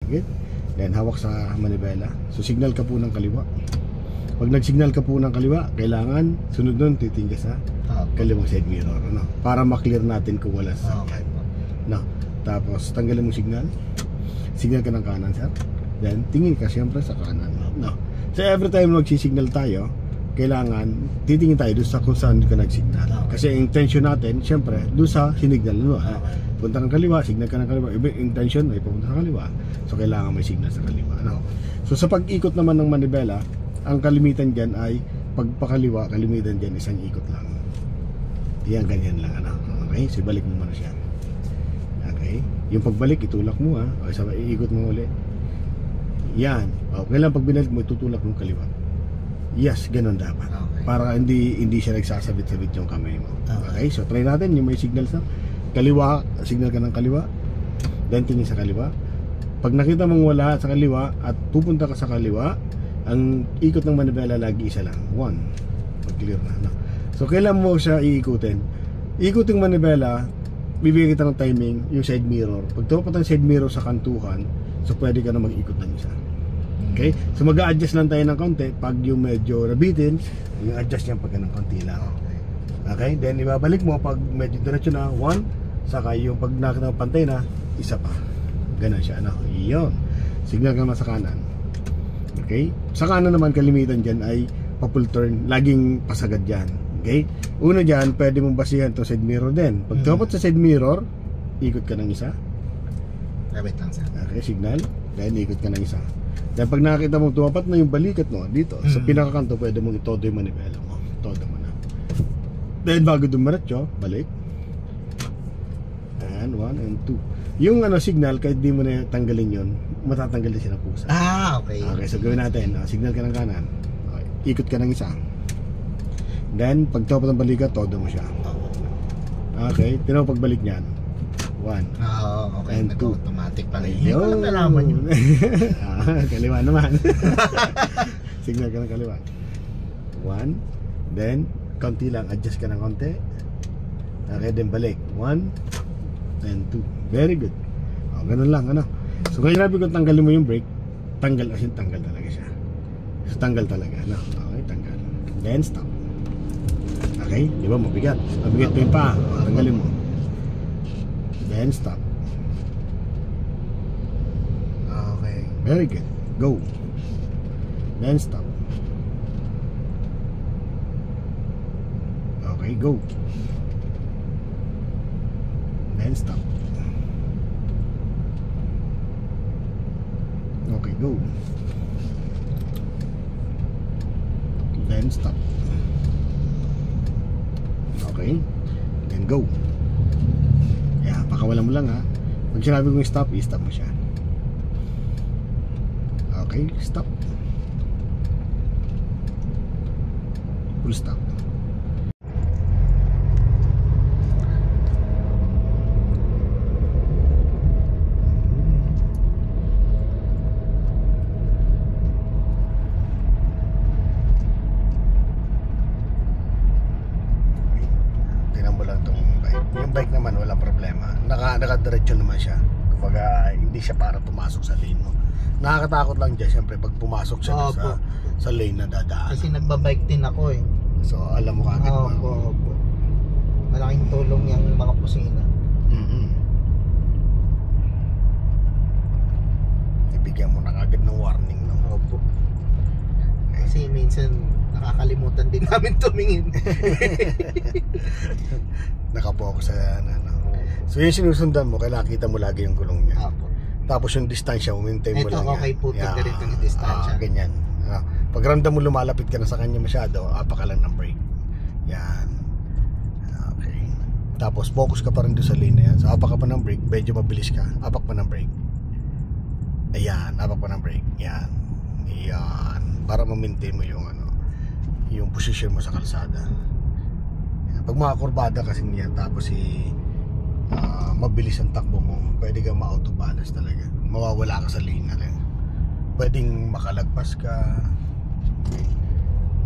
Good. Then hawak sa manibela. So signal ka po ng kaliwa. Pag nag-signal ka po ng kaliwa, kailangan sunod nun titingin ka sa kaliwang side mirror, ano? Para ma-clear natin kung wala sa sasakyan. No. Tapos tanggalin mo signal. Signal ka ng kanan, sir. Then tingin ka siyempre sa kanan. No. So every time mag-signal tayo, kailangan titingin tayo doon sa kung saan ka nag-signal. Kasi ang intention natin, siyempre, doon sa sinignal mo. Punta ng kaliwa, signal ka ng kaliwa. Yung intention ay pupunta sa kaliwa. So kailangan may signal sa kaliwa. No? So sa pag-ikot naman ng manibela, ang kalimitan dyan ay pagpakaliwa, kalimitan dyan isang ikot lang. Yan, ganyan lang. Ano? Okay, so balik mo muna siya. Okay, yung pagbalik, itulak mo. Okay, so iikot mo ulit. Yan. Okay lang, pag binalik mo, itutulak mo kaliwa. Yes, ganun dapat. Okay. Para hindi siya nagsasabit-sabit yung kamay mo. Okay, so try natin yung may signal sa kaliwa, signal ka ng kaliwa. Then tingin sa kaliwa. Pag nakita mong wala sa kaliwa at pupunta ka sa kaliwa, ang ikot ng manibela lagi isa lang. 1. Pag clear na. No? So kailan mo siya iikutin? Ikutin manibela, bibigyan kita ng timing, yung side mirror. Pag tumapat ang side mirror sa kantuhan, so pwede ka na mag-ikot ng isa. Okay? So mag-a-adjust lang tayo ng konti. Pag yung medyo nabitin, yung adjust niya pag ng konti lang. Okay? Then ibabalik mo pag medyo diretso na 1. Saka yung pag nakita mo pantay na, isa pa. Ganun siya. Ano? Iyon. Signal ka naman sa kanan. Okay? Sa kanan naman kalimitan dyan ay pa-full turn. Laging pasagad dyan. Okay? Una dyan, pwede mong basihan to side mirror din. Pag tumapat sa side mirror, ikot ka ng isa. Wait lang, sir. Okay, signal. Then ikot ka ng isa. Then pag nakita mo tumapat na yung balikat mo dito sa pinakakanto, pwede mong itodo yung manibela mo. Todo mo na. Then bago dumiretso, balik. And 1 and 2. Yung signal, kahit di mo na tanggalin yun, matatanggal din siya ng pusa. Okay. Okay, so gawin natin. Signal ka ng kanan. Okay, ikot ka ng isa. Then pag tumapat ng balikat, todo mo siya. Okay, tinaw pagbalik niyan. 1. Okay. And 2. Automatic pala yun. Hindi ko lang nalaman yun. Kaliwa naman. Signal ka ng kaliwa. 1. Then konti lang, adjust ka ng konti. Okay, then balik. 1 and 2. Very good. Ganun lang, ano. So kaya sabi ko tanggalin mo yung brake, tanggal as in tanggal talaga siya. So tanggal talaga, ano. Okay, tanggal. Then stop. Okay, di ba mabigat? Mabigat pa yung pa. Tanggalin mo. Then stop. Okay. Very good. Go. Then stop. Okay, go. Then stop. Okay, go. Then stop. Okay. Then go. Yeah, pakawalan mo lang ha. Pag sinabi kong stop, i-stop mo siya. Okay, stop. Full stop. Yung bike naman wala problema. Nakadiretso naman siya. Kumbaga hindi siya para pumasok sa lane mo. Nakakatakot lang dyan siyempre pag pumasok siya sa lane na dadaan. Kasi nagbabike din ako eh. So alam mo kagad Opo. Malaking tulong yung mga pusina. Ibigyan mo na kagad ng warning, no? Opo. Kasi minsan nakakalimutan din namin tumingin. Nakapokus sa ano. So yung sinusundan mo, kailangan kita mo lagi yung gulong niya. Opo. Tapos yung distansya, umintay mo lang yan. Ito, okay po, ganito yung distansya. Ganyan. Pag ramdam mo lumalapit ka na sa kanya masyado, apak ka lang ng brake. Yan. Okay. Tapos focus ka pa rin doon sa lane na yan. So apak ka pa ng brake, medyo mabilis ka. Apak pa ng brake. Ayan, apak pa ng brake. Yan. Yan. Para ma-maintain mo yung yung position mo sa kalsada. Yan. Pag mga kurbada kasi niyan, tapos mabilis ang takbo mo, pwede kang ma-autobalance talaga. Mawawala ka sa lane na lang. Pwedeng makalagpas ka.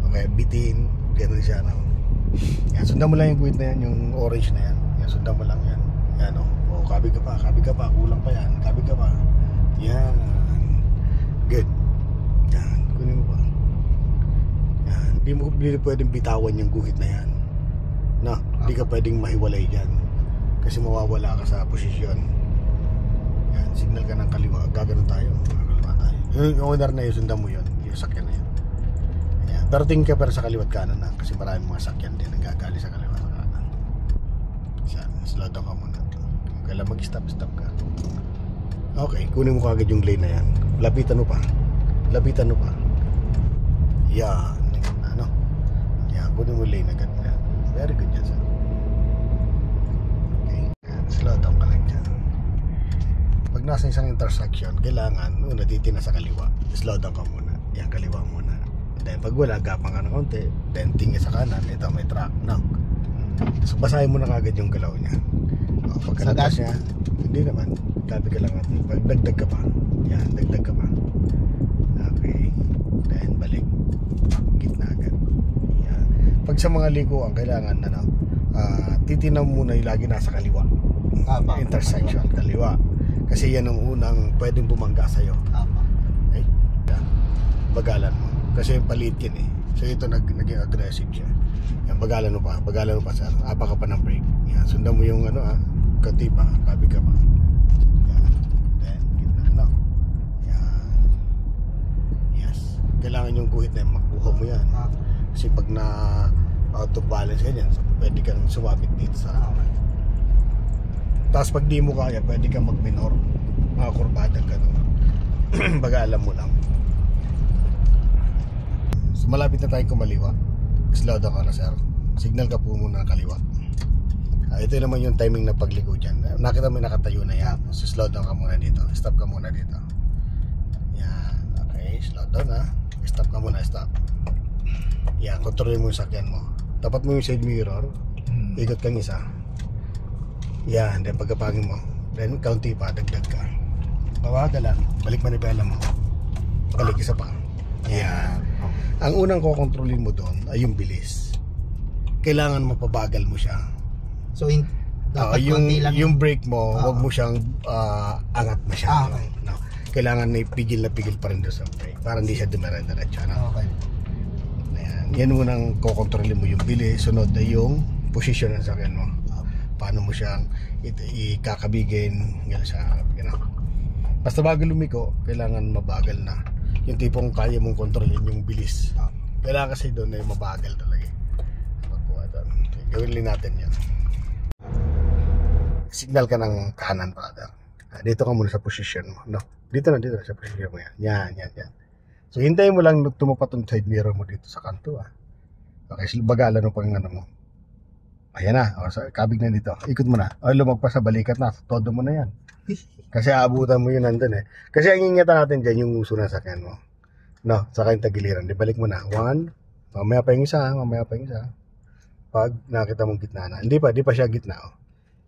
Okay, bitin. Ganun siya, no? Yan, sundan mo lang yung guhit na yan, yung orange na yan. Yan, sundan mo lang yan. Yan, o. Kabi ka pa, kulang pa yan. Kabi ka pa. Yan. Hindi pwedeng bitawan yung guhit na yan. No, hindi ka pwedeng mahiwalay dyan. Kasi mawawala ka sa posisyon. Yan, signal ka ng kaliwa. Gaganon tayo. Kaliwa tayo. Yung owner na yun, sundan mo yun. Yung sakyan na yun. Yan. Pero tingin ka pero sa kaliwat kanan na. Kasi maraming mga sakyan din nagagali sa kaliwa sa kanan. Yan, slow down ka muna. Kailan mag-stop ka. Okay, kunin mo kagad yung lane na yan. Lapitan mo pa. Yan. Ano? Yan, kunin mo lane agad na. Very good yan, sir. Okay, slow down ka lang dyan. Pag nasa isang intersection, kailangan una titina sa kaliwa. Slow down ka muna. Yan, kaliwa muna. Then pag wala, gapang ka ng konti. Then tingin sa kanan. Ito, may truck. No. So basahin mo na kagad yung galaw niya. Pagkalagpas niya, hindi naman. Tabi ka lang natin. Pag dagdag ka pa. Yan, dagdag ka pa. Okay. Then balik. Gitna agad. Yan. Pag sa mga likuan, kailangan na titinaw muna yung lagi nasa kaliwa. Intersection, kaliwa. Kasi yan ang unang pwedeng bumangga sa'yo. Okay? Yan. Bagalan mo. Kasi palit yan eh. So ito naging aggressive siya. Yan, bagalan mo pa sir. Apa ka pa ng brake. Yan, sundan mo yung kati pa, kabi ka pa. Yan. Then, gitna, yan. Yes. Kailangan yung guhit na makuha mo yan. Kasi pag na out of balance ganyan, so pwede kang sumabit dito sa tapos pag di mo kaya, pwede kang mag-minor. Mga kurbadang gano'n. Baga alam mo lang. So malapit na tayong kumaliwa. Slow down ka na sir. Signal ka po muna kaliwa. Ito naman yung timing na pagligo dyan. Nakita mo nakatayo na yan. So slow down ka muna dito. Stop ka muna dito. Yan. Okay, slow down ha. Stop ka muna, stop. Yan, kontrolin mo yung sakyan mo. Tapat mo yung side mirror. Ikot kang isa. Yan, then pagkapangin mo. Then county pa, dagdag ka. Bawaga lang. Balik manibela mo. Balik isa pa. Yan. Ang unang kukontrolin mo doon ay yung bilis. Kailangan mapabagal mo siya. So dapat konti lang yung brake mo, wag mo siyang angat masyado. No. Kailangan na pigil pa rin doon sa brake para hindi siya dumire-diretso. No? Okay. Yan unang kukontrolin mo yung bilis. Sunod ay yung position ng sakyan mo. Paano mo siyang ikakabigin. Basta bago lumiko, kailangan mabagal na. Yung tipong kaya mong kontrolin yung bilis. Kailangan kasi doon na yung mabagal talaga. Gawin din natin yan. Signal ka ng kanan, brother. Dito ka muna sa position mo. No? Dito na sa position mo yan. Yan. So hintayin mo lang tumapat yung side mirror mo dito sa kanto. Okay, bagalan mo pang mo. Ayan na, kabig na dito. Ikot mo na. Lumagpas sa balikat na. Todo mo na yan. Kasi aabutan mo yun nandun eh. Kasi ang ingatan natin dyan yung uso na sakyan mo. No, saka yung tagiliran. Di balik mo na. 1, mamaya pa yung isa. Pag nakita mong gitna na. Di pa siya gitna.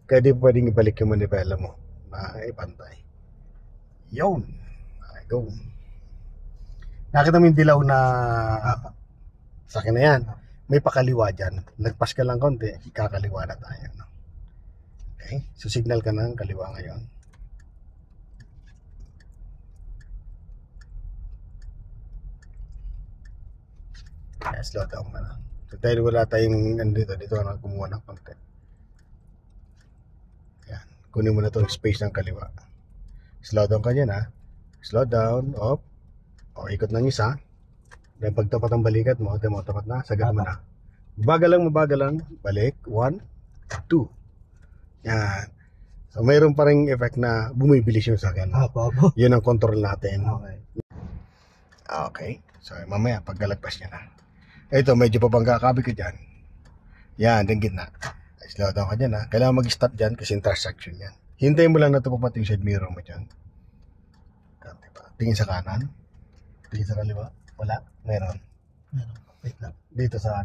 Kaya di pa pwedeng ibalik yung manipela mo. Na ipantay. Yun. Okay, go. Nakita mo yung dilaw na sakyan na yan. May pakaliwa dyan. Nagpas ka lang konti, kakaliwa na tayo. No? Okay? So signal ka ng kaliwa ngayon. Kaya slow down ka na. So dahil wala tayong dito ka na kumuha ng konti. Yan. Kunin mo na itong space ng kaliwa. Slow down ka dyan ha. Slow down, up. O ikot ng isa. Then pagtapat ang balikat mo, tapat na, sagat mo na. Mabagal lang, balik, 1, 2. Yan. So mayroon pa rin effect na bumibilis yung sakyan. Yun ang control natin. Okay. So mamaya, pagkalagpas niya na. Ito, medyo pa bang kakabi ka dyan. Yan, din gitna. Slow down ka dyan ha. Kailangan mag-stop dyan kasi intersection yan. Hintayin mo lang na tumapat yung side mirror mo dyan. Tingin sa kanan. Tingin sa kaliwa. Wala. Meron. Wait lang. Dito sa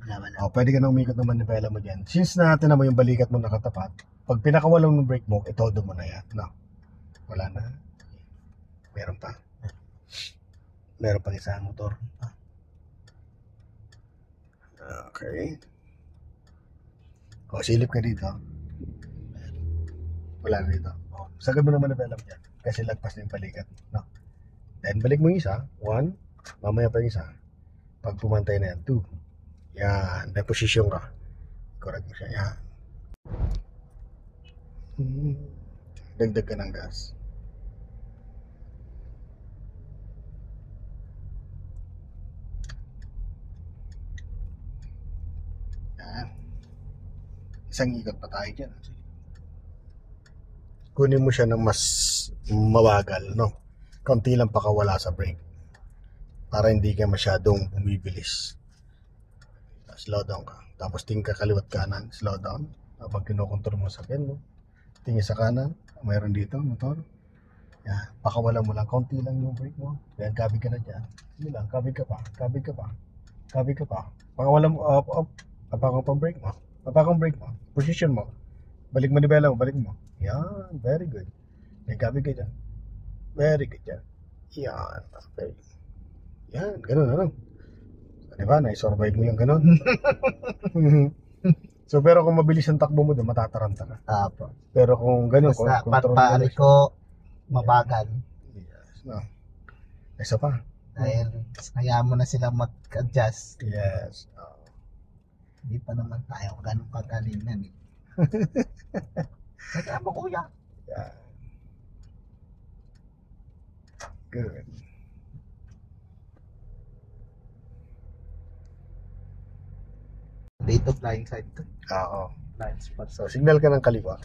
Wala. Pwede ka na umikot ng manibela mo dyan. Since natin naman yung balikat mo nakatapat, pag pinakawalan ng brake mo, itodo mo na yan. No. Wala na. Meron pa. Meron pang isang motor. Okay. Silip ka dito. Wala na dito. Sagad mo naman manibela mo dyan. Kasi lagpas na yung balikat. No. Then balik mo yung isa, 1, mamaya pa yung isa. Pag pumantay na yan, 2. Yan, may posisyon ka. Correct mo siya, yan. Dagdag ka ng gas. Yan. Isang ikot pa tayo dyan. Kunin mo siya ng mas mabagal, no? Konti lang pakawala sa brake. Para hindi ka masyadong bumibilis. Slow down ka. Tapos tingin ka kaliwat kanan. Slow down. Kapag kinokontrol mo sa pen mo. Tingin sa kanan. Mayroon dito, motor. Yan. Pakawala mo lang. Konti lang yung brake mo. Yan, kabig ka na dyan. Sige lang. Kabig ka pa. Kabig ka pa. Kabig ka pa. Pakawala mo. Up. Apakang pang brake mo. Apakang brake mo. Position mo. Balik mo nibela mo. Balik mo. Yan. Very good. Yan, kabig ka dyan. Very good dyan. Yan. Okay. Yan. Ganun, ano? Diba? Na-survive mo yung ganun. So, pero kung mabilis ang takbo mo doon, matataranta ka. Apo. Pero kung ganun, Basta control mo papaali lang ko, mabagal. Yes. No. Isa pa. Dahil hayaan mo na silang mag-adjust. Yes. Hindi pa naman tayo ganun kagalingan eh. Kaya mo kuya. Yeah. Good. Dito flying side to. Oo. Blind spot. So, signal ka ng kaliwa.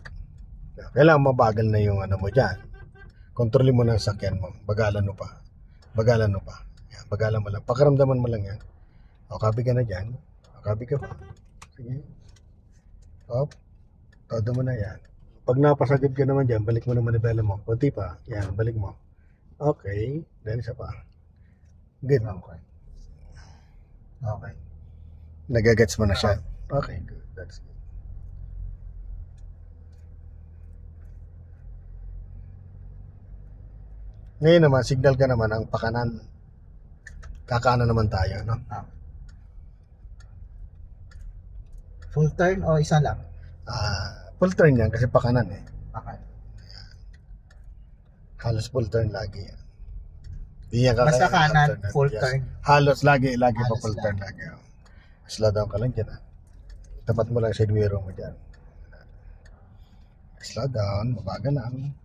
Kailangan mabagal na yung ano mo dyan. Kontrolin mo na ang sakyan mo. Bagalan mo pa. Bagalan mo pa. Yan, bagalan mo lang. Pakaramdaman mo lang yan. O, copy ka na dyan. O, copy ka pa. Sige. Op. Todo mo na yan. Pag napasagad ka naman dyan, balik mo naman manibela mo. Kunti pa. Yan, balik mo. Okay. Then isa pa. Good. Okay. Okay. Nagagets mo na siya. Okay, good. That's good. Ngayon naman, signal ka naman ang pakanan. Kakanan naman tayo, no? Full turn o isa lang? Full turn yan kasi pakanan eh. Okay. Halos full turn lagi yan. Di yan Basta kanan, alternate. full Yes. turn. Halos lagi pa Halos full lang. turn lagi. Oh. Slow down ka lang dyan. Tapat mo lang sa side mirror mo dyan. Slow down, mabagal lang.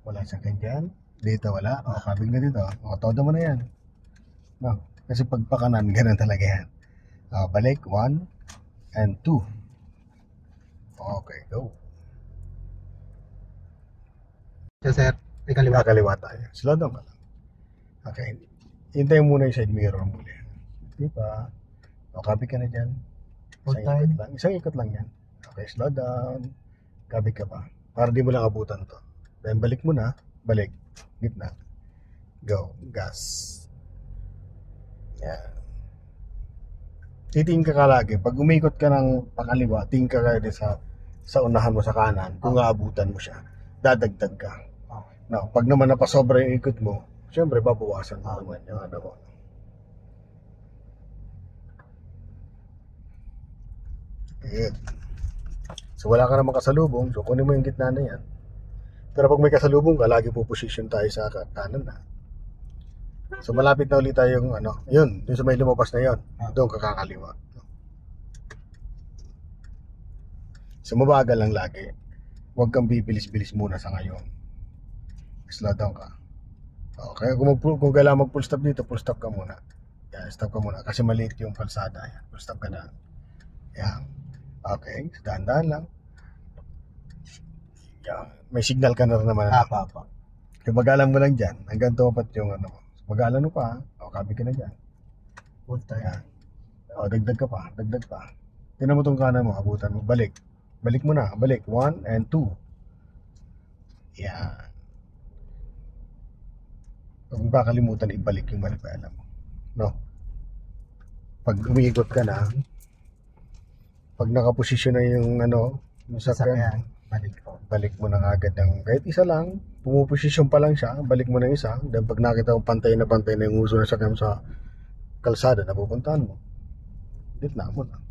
Wala sa dyan. Dito wala. O, kabig na dito. O, todo mo na yan. No. Kasi pag pakanan, ganun talaga yan. O, balik. 1 and 2. Okay, go. So sir, ikaliwa. Kaliwa tayo. Slow down ka lang. Okay. Hintayin muna yung side mirror muli. Di ba? O, kabig ka na dyan. Full Isang ikot lang. Isang ikot lang yan. Okay, slow down. Kabig ka pa. Para di mo lang abutan to. Then balik mo na. Balik. Gitna. Go. Gas. Yan. Titingin ka lagi. Pag umikot ka ng pakaliwa, tingin ka kayo sa unahan mo sa kanan. Kung aabutan mo siya, dadagdag ka. No, pag naman napasobra yung ikot mo, syempre babawasan mo naman yung ano mo. Good. So wala ka naman kasalubong, so kunin mo yung gitna na yan. Pero pag may kasalubong ka, lagi po position tayo sa kanan na. So malapit na ulit tayong ano, yun sa may lumabas na yun. Doon ka kakaliwa. So mabagal lang lagi. Huwag kang bibilis-bilis muna sa ngayon. Slow down ka. Okay, kung kailangan mag full stop dito, full stop ka muna. Yan, stop ka muna kasi maliit yung kalsada. Yan, full stop ka na. Yan. Okay, dahan-dahan lang. Yan. May signal ka na rin naman. Apa. Kaya bagalan mo lang dyan. Hanggang tumapat yung ano mo. Bagalan mo pa. O, kabig ka na dyan. Full turn. Yan. O, dagdag ka pa. Dagdag pa. Tinan mo itong kanan mo. Abutan mo. Balik. Balik mo na. Balik. 1 and 2. Yan. Huwag mong kakalimutan ibalik yung manipela mo. No? Pag umiikot ka na, pag nakaposisyon na yung ano, yung sakyan, balik mo na agad ng kahit isa lang, pumuposisyon pa lang siya, balik mo na isa, then pag nakita mo pantay na yung uso na sakyan sa kalsada na pupuntahan mo, gitna mo na.